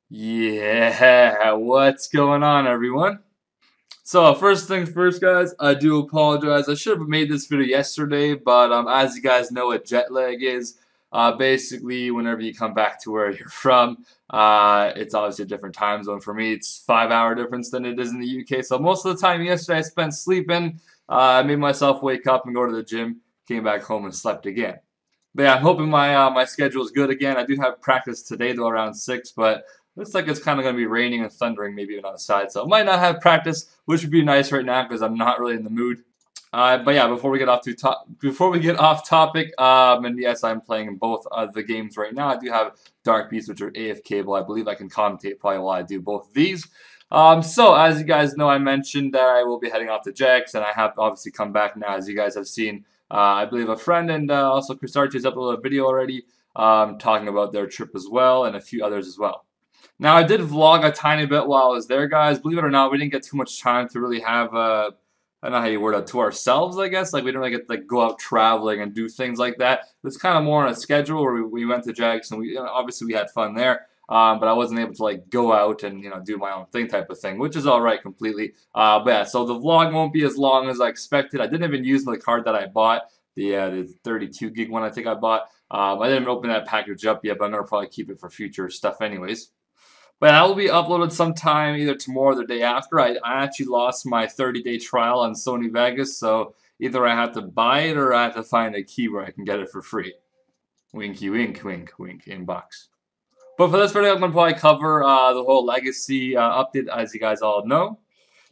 Yeah, what's going on, everyone? So first things first, guys, I do apologize. I should have made this video yesterday, but as you guys know what jet lag is, basically whenever you come back to where you're from, it's obviously a different time zone. For me, it's 5 hour difference than it is in the UK. So most of the time yesterday I spent sleeping. I made myself wake up and go to the gym, came back home and slept again. But yeah, I'm hoping my schedule is good again. I do have practice today though around 6, but looks like it's kind of going to be raining and thundering maybe even outside. So I might not have practice, which would be nice right now because I'm not really in the mood. But yeah, before we get off topic, and yes, I'm playing both of the games right now. I do have Dark Beasts, which are AFK, I believe I can commentate probably while I do both of these. So as you guys know, I mentioned that I will be heading off to Jax, and I have obviously come back now, as you guys have seen. I believe a friend and also Chris Archie's uploaded a video already talking about their trip as well, and a few others as well. Now, I did vlog a tiny bit while I was there, guys. Believe it or not, we didn't get too much time to really have, I don't know how you word it, to ourselves, I guess. Like, we didn't really get to like, go out traveling and do things like that. It was kind of more on a schedule where we went to Jags, and obviously we had fun there. But I wasn't able to like go out and do my own thing type of thing, which is all right completely. But yeah, so the vlog won't be as long as I expected. I didn't even use the card that I bought, the 32 gig one I think I bought. I didn't even open that package up yet, but I'm gonna probably keep it for future stuff anyways. But that will be uploaded sometime either tomorrow or the day after. I actually lost my 30-day trial on Sony Vegas, so either I have to buy it or I have to find a key where I can get it for free. Winky wink, wink, wink, inbox. But for this video, I'm going to probably cover the whole Legacy update, as you guys all know.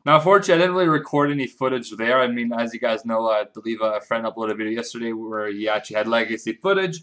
Now, unfortunately, I didn't really record any footage there. I mean, as you guys know, I believe a friend uploaded a video yesterday where he actually had Legacy footage.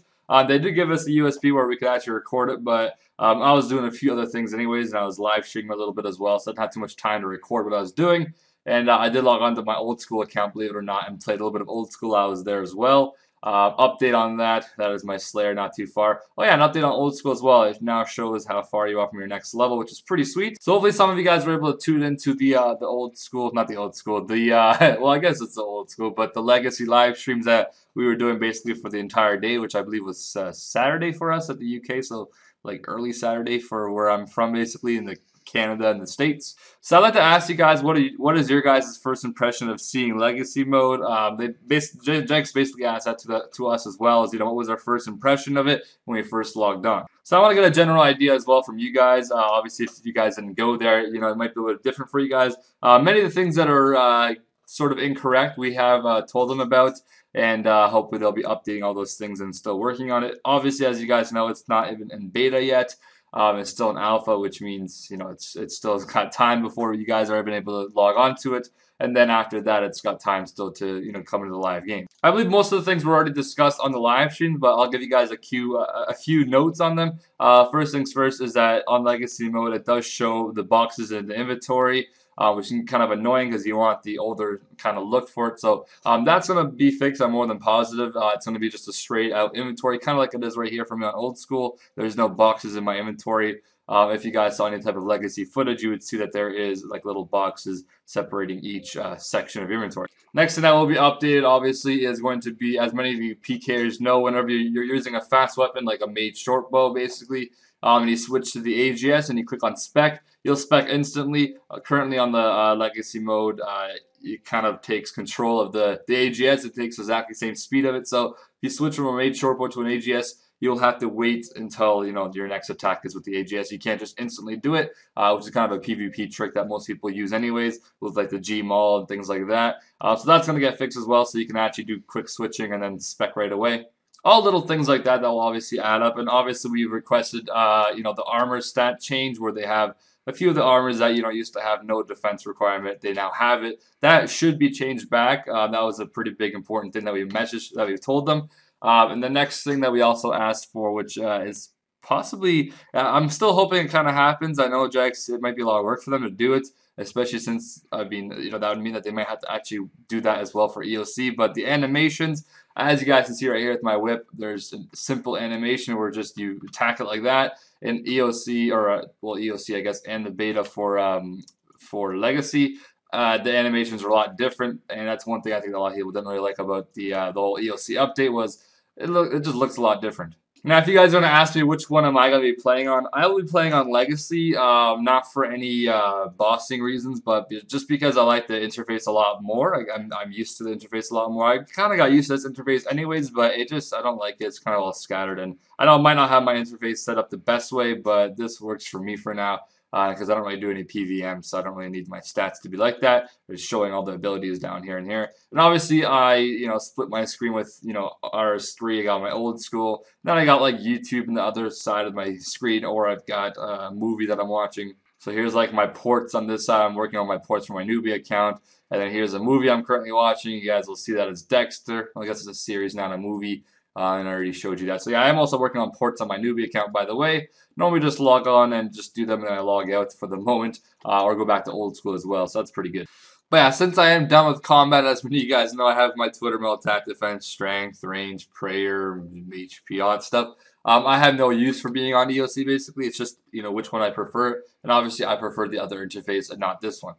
They did give us a USB where we could actually record it, but I was doing a few other things anyways, and I was live streaming a little bit as well, so I didn't have too much time to record what I was doing. And I did log on to my old school account, believe it or not, and played a little bit of old school. I was there as well. Update on that. That is my Slayer, not too far. Oh yeah, an update on old school as well. It now shows how far you are from your next level, which is pretty sweet. So hopefully some of you guys were able to tune into the old school, not the old school, the well, I guess it's the old school, but the Legacy live streams that we were doing basically for the entire day, which I believe was Saturday for us at the UK. So like early Saturday for where I'm from, basically in the Canada and the States. So I'd like to ask you guys, what is your guys' first impression of seeing Legacy mode? Jake's basically asked that to us as well, as what was our first impression of it when we first logged on. So I want to get a general idea as well from you guys. Obviously, if you guys didn't go there, it might be a little bit different for you guys. Many of the things that are sort of incorrect, we have told them about. And hopefully they'll be updating all those things and still working on it. Obviously, as you guys know, it's not even in beta yet. It's still an alpha, which means it's still got time before you guys are even able to log on to it. And then after that, it's got time still to come into the live game. I believe most of the things were already discussed on the live stream, but I'll give you guys a few notes on them. First things first is that on Legacy mode, it does show the boxes in the inventory. Which is kind of annoying because you want the older kind of look for it. So that's going to be fixed. I'm more than positive. It's going to be just a straight out inventory, kind of like it is right here for me on old school. There's no boxes in my inventory. If you guys saw any type of Legacy footage, you would see that there is like little boxes separating each section of inventory. Next thing that will be updated, obviously, is going to be, as many of you PKers know, whenever you're using a fast weapon like a mage short bow, basically, and you switch to the AGS and you click on spec, you'll spec instantly. Currently on the Legacy mode, it kind of takes control of the AGS. It takes exactly the same speed of it. So if you switch from a mage short bow to an AGS, you'll have to wait until your next attack is with the AGS. You can't just instantly do it, which is kind of a PvP trick that most people use anyways, with like the G Maul and things like that. So that's going to get fixed as well, so you can actually do quick switching and then spec right away. All little things like that will obviously add up, and obviously we requested the armor stat change where they have a few of the armors that used to have no defense requirement. They now have it. That should be changed back. That was a pretty big important thing that we told them. And the next thing that we also asked for, which is possibly, I'm still hoping it kind of happens. I know Jax, it might be a lot of work for them to do it, especially since, I mean, that would mean that they might have to actually do that as well for EOC. But the animations, as you guys can see right here with my whip, there's a simple animation where just you attack it like that. In EOC, or well, EOC I guess, and the beta for Legacy, the animations are a lot different, and that's one thing I think a lot of people didn't really like about the whole EOC update was it just looks a lot different. Now, if you guys want to ask me which one am I going to be playing on, I will be playing on Legacy, not for any bossing reasons, but just because I like the interface a lot more. I'm used to the interface a lot more. I kind of got used to this interface anyways, but I don't like it. It's kind of all scattered, and I know I might not have my interface set up the best way, but this works for me for now. Because I don't really do any PVM, so I don't really need my stats to be like that. It's showing all the abilities down here and here. And obviously, I split my screen with RS3. I got my old school. Then I got like YouTube on the other side of my screen, or I've got a movie that I'm watching. So here's like my ports on this side. I'm working on my ports for my newbie account. And then here's a movie I'm currently watching. You guys will see that it's Dexter. I guess it's a series, not a movie. And I already showed you that. So yeah, I'm also working on ports on my newbie account, by the way. Normally just log on and just do them and then I log out for the moment. Or go back to old school as well. So that's pretty good. But yeah, since I am done with combat, as many of you guys know, I have my Twitter mail, attack, defense, strength, range, prayer, HP, all that stuff. I have no use for being on EOC, basically. It's just, which one I prefer. And obviously, I prefer the other interface and not this one.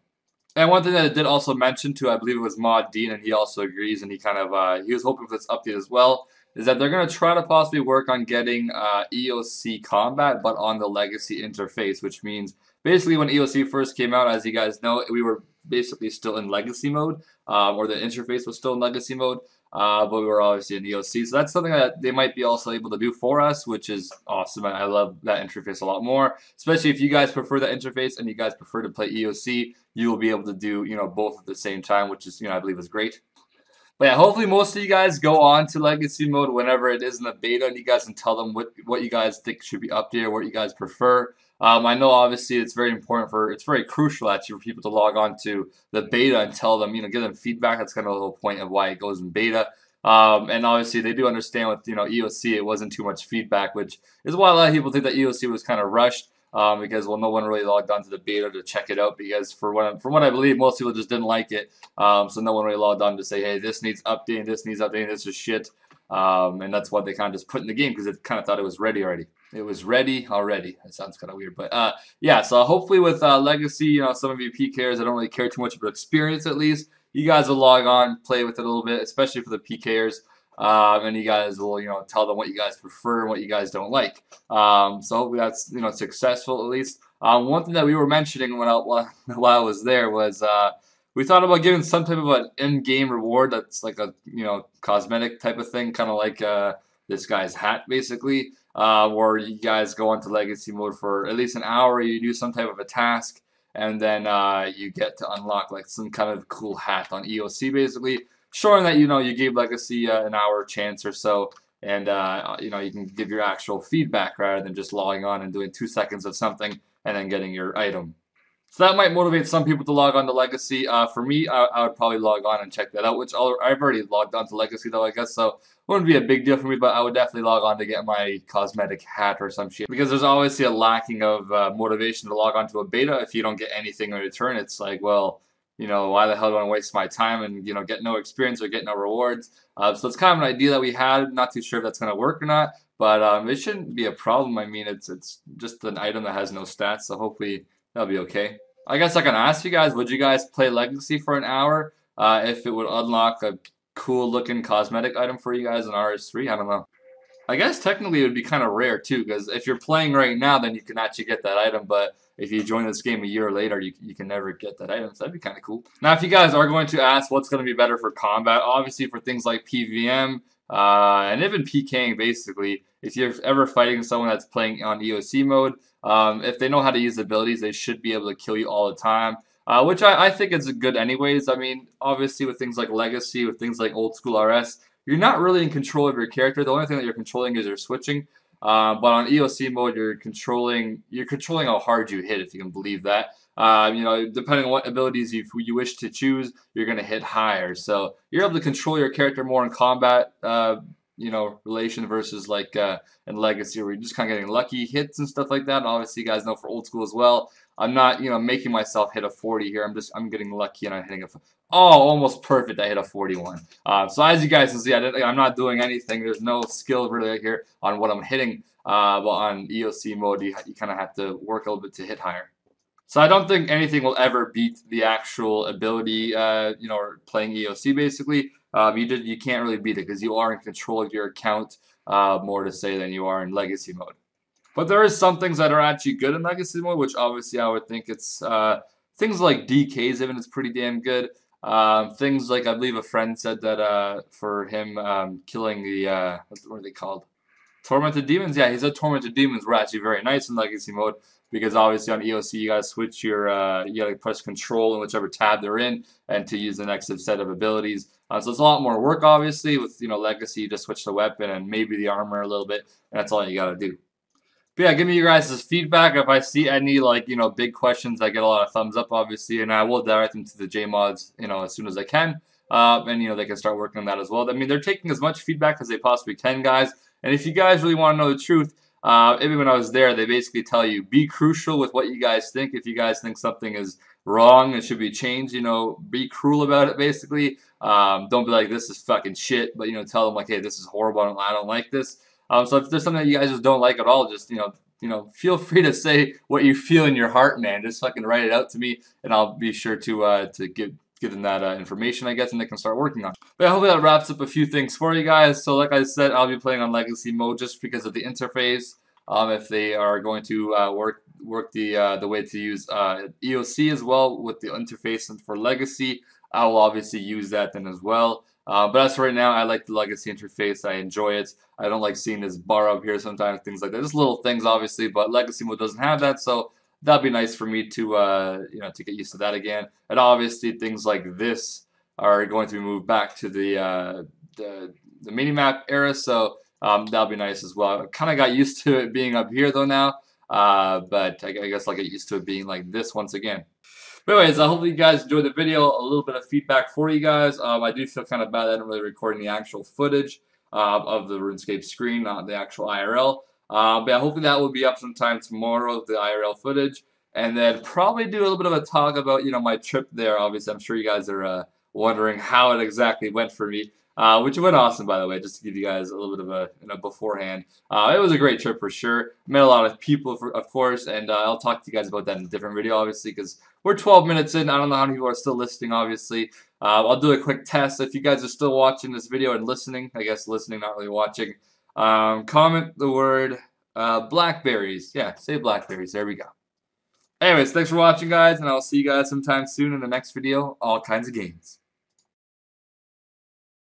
And one thing that I did also mention to, I believe it was Mod Dean, and he also agrees, and he kind of, he was hoping for this update as well, is that they're going to try to possibly work on getting EOC combat, but on the Legacy interface, which means basically when EOC first came out, as you guys know, we were basically still in Legacy mode, or the interface was still in Legacy mode, but we were obviously in EOC. So that's something that they might be also able to do for us, which is awesome. I love that interface a lot more, especially if you guys prefer that interface and you guys prefer to play EOC, you will be able to do, both at the same time, which is, I believe is great. But yeah, hopefully most of you guys go on to Legacy mode whenever it is in the beta, and you guys can tell them what you guys think should be updated, what you guys prefer. I know obviously it's very crucial actually for people to log on to the beta and tell them, give them feedback. That's kind of the whole point of why it goes in beta. And obviously they do understand with EOC it wasn't too much feedback, which is why a lot of people think that EOC was kind of rushed. Because no one really logged onto the beta to check it out because from what I believe, most people just didn't like it. So no one really logged on to say, hey, this needs updating, this is shit. And that's what they kind of just put in the game because it kind of thought it was ready already. It was ready already. That sounds kind of weird, but yeah. So hopefully with Legacy, some of you PKers that don't really care too much about experience, at least you guys will log on, play with it a little bit, especially for the PKers. And you guys will, tell them what you guys prefer and what you guys don't like. So hopefully that's, successful at least. One thing that we were mentioning while I was there was we thought about giving some type of an in-game reward that's like a, cosmetic type of thing, kind of like this guy's hat, basically, where you guys go into Legacy mode for at least an hour, you do some type of a task, and then you get to unlock like some kind of cool hat on EOC, basically. Showing that you gave Legacy an hour chance or so, and you can give your actual feedback rather than just logging on and doing 2 seconds of something and then getting your item. So that might motivate some people to log on to Legacy. For me, I would probably log on and check that out, which I've already logged on to Legacy though, I guess, so it wouldn't be a big deal for me, but I would definitely log on to get my cosmetic hat or some shit. Because there's obviously a lacking of motivation to log on to a beta if you don't get anything in return. It's like, well, why the hell do I waste my time and, get no experience or get no rewards? So it's kind of an idea that we had. Not too sure if that's going to work or not, but it shouldn't be a problem. I mean, it's just an item that has no stats, so hopefully that'll be okay. I guess I can ask you guys, would you guys play Legacy for an hour if it would unlock a cool-looking cosmetic item for you guys in RS3? I don't know. I guess technically it would be kind of rare too, because if you're playing right now, then you can actually get that item, but if you join this game a year later, you can never get that item, so that'd be kind of cool. Now, if you guys are going to ask what's going to be better for combat, obviously for things like PVM, and even PKing, basically, if you're ever fighting someone that's playing on EOC mode, if they know how to use abilities, they should be able to kill you all the time. Which I think is good anyways. I mean, obviously with things like Legacy, with things like Old School RS, you're not really in control of your character. The only thing that you're controlling is your switching. But on EOC mode, you're controlling how hard you hit, if you can believe that. Depending on what abilities you wish to choose, you're going to hit higher. So you're able to control your character more in combat, relation versus like in Legacy, where you're just kind of getting lucky hits and stuff like that. And obviously, you guys know for Old School as well, I'm not, making myself hit a 40 here. I'm getting lucky and I'm hitting almost perfect. I hit a 41. So as you guys can see, I'm not doing anything. There's no skill really here on what I'm hitting. But on EOC mode, you kind of have to work a little bit to hit higher. So I don't think anything will ever beat the actual ability, playing EOC basically. You can't really beat it because you are in control of your account. more to say than you are in Legacy mode. But there is some things that are actually good in Legacy mode, which obviously I would think it's things like DK's even is pretty damn good. Things like I believe a friend said that for him killing the what are they called? Tormented Demons? Yeah, he said Tormented Demons were actually very nice in Legacy mode because obviously on EOC you gotta switch your, you gotta press control in whichever tab they're in and to use the next set of abilities. So it's a lot more work obviously with, Legacy, you just switch the weapon and maybe the armor a little bit, and that's all you gotta do. But yeah, give me your guys' feedback. If I see any, big questions, I get a lot of thumbs up, obviously, and I will direct them to the JMods, as soon as I can. And, they can start working on that as well. I mean, they're taking as much feedback as they possibly can, guys. And if you guys really want to know the truth, even when I was there, they basically tell you, be crucial with what you guys think. If you guys think something is wrong and should be changed, be cruel about it, basically. Don't be like, this is fucking shit, but, tell them, like, hey, this is horrible, I don't like this. So if there's something that you guys just don't like at all, just feel free to say what you feel in your heart, man. Just fucking write it out to me, and I'll be sure to give them that information, I guess, and they can start working on it. But hopefully that wraps up a few things for you guys. So like I said, I'll be playing on Legacy mode just because of the interface. If they are going to work the way to use EOC as well with the interface and for Legacy, I will obviously use that then as well. But as for right now, I like the Legacy interface. I enjoy it. I don't like seeing this bar up here sometimes, things like that. Just little things, obviously, but Legacy mode doesn't have that, so that'd be nice for me to, to get used to that again. And obviously, things like this are going to be moved back to the minimap era, so that'll be nice as well. I kind of got used to it being up here though now, but I guess I'll get used to it being like this once again. But anyways, I hope you guys enjoyed the video. A little bit of feedback for you guys. I do feel kind of bad that I didn't really record the actual footage of the RuneScape screen, not the actual IRL. But yeah, hopefully that will be up sometime tomorrow, the IRL footage. And then probably do a little bit of a talk about, my trip there. Obviously, I'm sure you guys are wondering how it exactly went for me. Which went awesome, by the way, just to give you guys a little bit of a beforehand. It was a great trip for sure. Met a lot of people, of course, and I'll talk to you guys about that in a different video, obviously, because we're 12 minutes in. I don't know how many people are still listening, obviously. I'll do a quick test. If you guys are still watching this video and listening, I guess listening, not really watching, comment the word blackberries. Yeah, say blackberries. There we go. Anyways, thanks for watching, guys, and I'll see you guys sometime soon in the next video. All kinds of games.